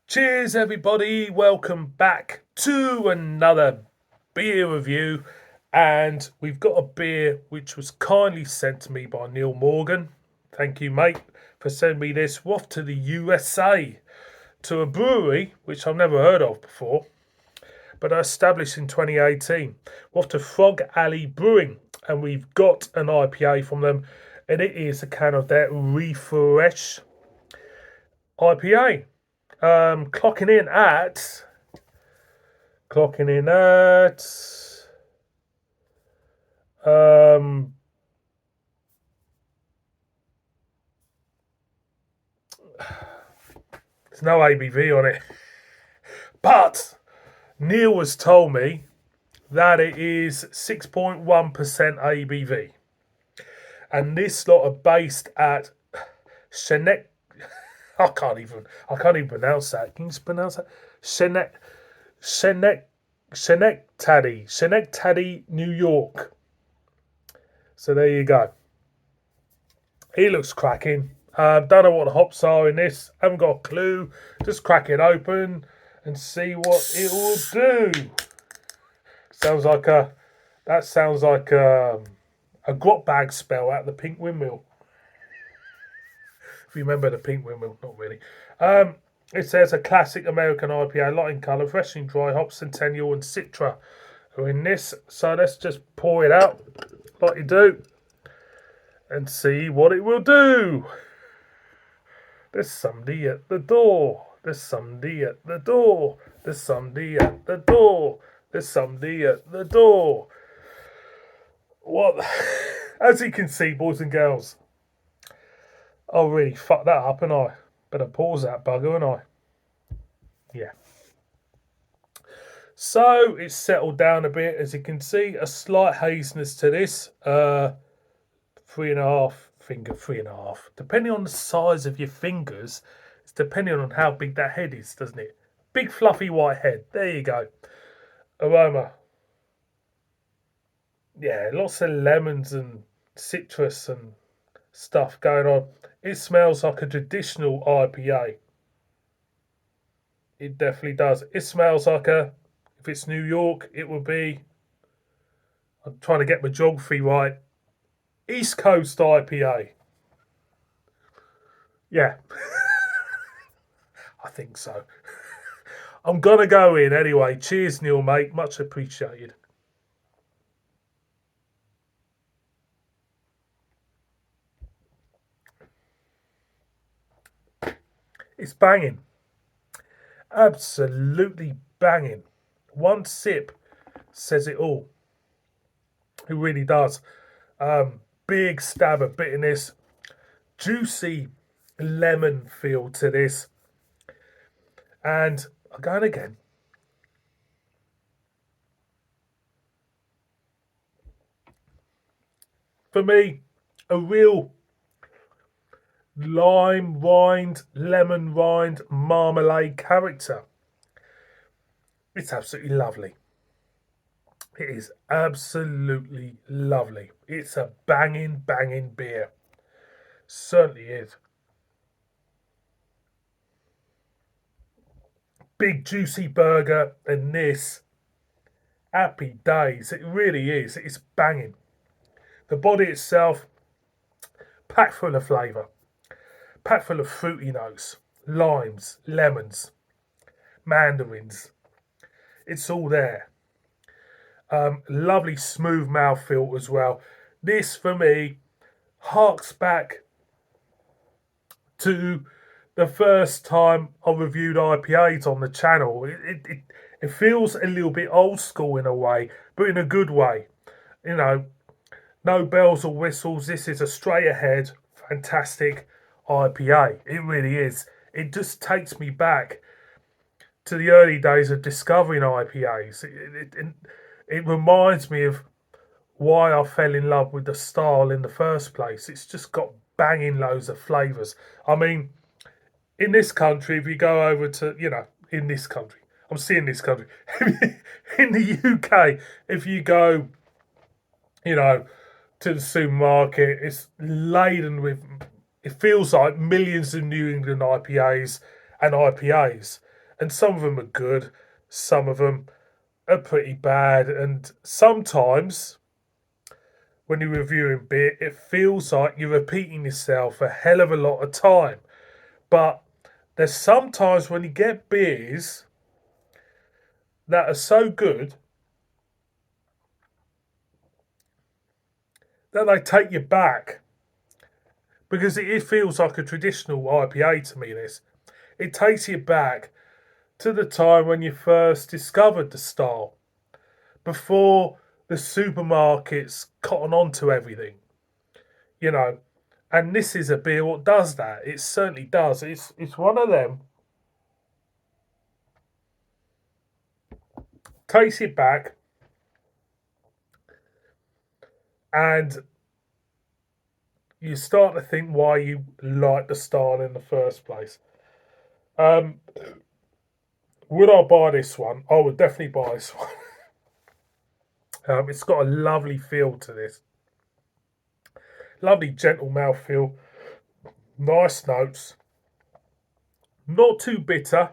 Cheers, everybody. Welcome back to another beer review. And we've got a beer which was kindly sent to me by Neil Morgan. Thank you, mate, for sending me this. We're off to the USA to a brewery which I've never heard of before, but established in 2018. We're off to Frog Alley Brewing, and we've got an IPA from them, and it is a can of their Re4resh IPA. Clocking in at um there's no ABV on it, but Neil has told me that it is 6.1% ABV, and this lot are based at Shenek. I can't even pronounce that. Can you pronounce that? Schenectady, New York. So there you go. He looks cracking. Don't know what the hops are in this. Haven't got a clue. Just crack it open and see what it will do. Sounds like a grot bag spell out of the Pink Windmill. If you remember the Pink Windmill, not really. It says a classic American IPA, light in colour, fresh and dry, hops, Centennial and Citra are in this. So let's just pour it out like you do and see what it will do. There's somebody at the door. There's somebody at the door. There's somebody at the door. There's somebody at the door. What? As you can see, boys and girls, I really fucked that up, and I better pause that bugger, and I. Yeah. So it's settled down a bit, as you can see. A slight haziness to this. 3.5 finger, 3.5. Depending on the size of your fingers, it's depending on how big that head is, doesn't it? Big fluffy white head. There you go. Aroma. Yeah, lots of lemons and citrus and stuff going on. It smells like a traditional IPA. It definitely does. It smells like if it's New York, it would be, I'm trying to get my geography right, East Coast IPA. Yeah. I think so. I'm going to go in anyway. Cheers, Neil, mate. Much appreciated. It's banging. Absolutely banging. One sip says it all. It really does. Big stab of bitterness. Juicy lemon feel to this. And I'm going again. For me, a real lime rind, lemon rind, marmalade character. It's absolutely lovely. It is absolutely lovely. It's a banging beer. Certainly is. Big juicy burger, and this, happy days. It really is. It's banging. The body itself, packed full of flavour, packed full of fruity notes, limes, lemons, mandarins. It's all there. Lovely smooth mouthfeel as well. This, for me, harks back to the first time I reviewed IPAs on the channel. It feels a little bit old school in a way, but in a good way. You know, no bells or whistles. This is a straight ahead, fantastic IPA. It really is. It just takes me back to the early days of discovering IPAs. It reminds me of why I fell in love with the style in the first place. It's just got banging loads of flavours. I mean, in this country, if you go over to, in this country, I'm seeing this country, in the UK, if you go, to the supermarket, it's laden with, it feels like millions of New England IPAs and IPAs. And some of them are good, some of them are pretty bad, and sometimes when you're reviewing beer, it feels like you're repeating yourself a hell of a lot of time. But there's sometimes when you get beers that are so good that they take you back, because it feels like a traditional IPA to me. It takes you back to the time when you first discovered the style, before the supermarkets cotton on to everything, you know. And this is a beer what does that. It certainly does. It's one of them. Takes you back, and you start to think why you like the style in the first place. Um, would I buy this one? I would definitely buy this one. It's got a lovely feel to this. Lovely gentle mouthfeel. Nice notes. Not too bitter.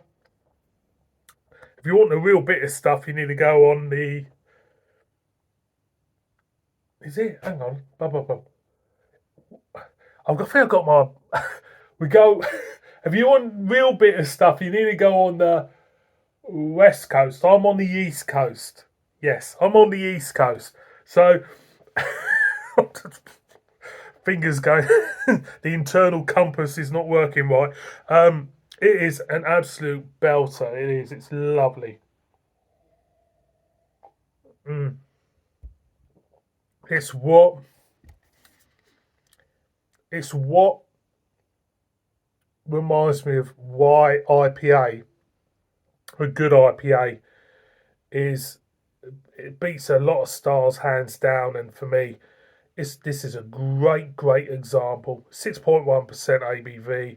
If you want the real bitter stuff, you need to go on the. Is it? Hang on. I think I've got my. We go. If you want real bitter stuff, you need to go on the West Coast. I'm on the East Coast. Yes, I'm on the East Coast. So, fingers going. The internal compass is not working right. It is an absolute belter. It is. It's lovely. Mm. It's what. It's what reminds me of why IPA, a good IPA, is. It beats a lot of stars hands down, and for me, this is a great example. 6.1% ABV.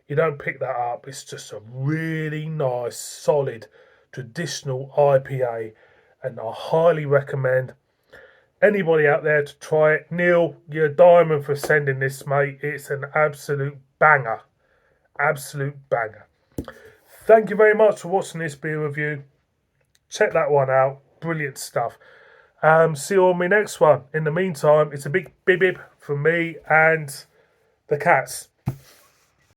You don't pick that up. It's just a really nice, solid, traditional IPA, and I highly recommend anybody out there to try it. Neil, you're a diamond for sending this, mate. It's an absolute banger. Absolute banger. Thank you very much for watching this beer review. Check that one out. Brilliant stuff. See you on my next one. In the meantime, it's a big bib from me and the cats.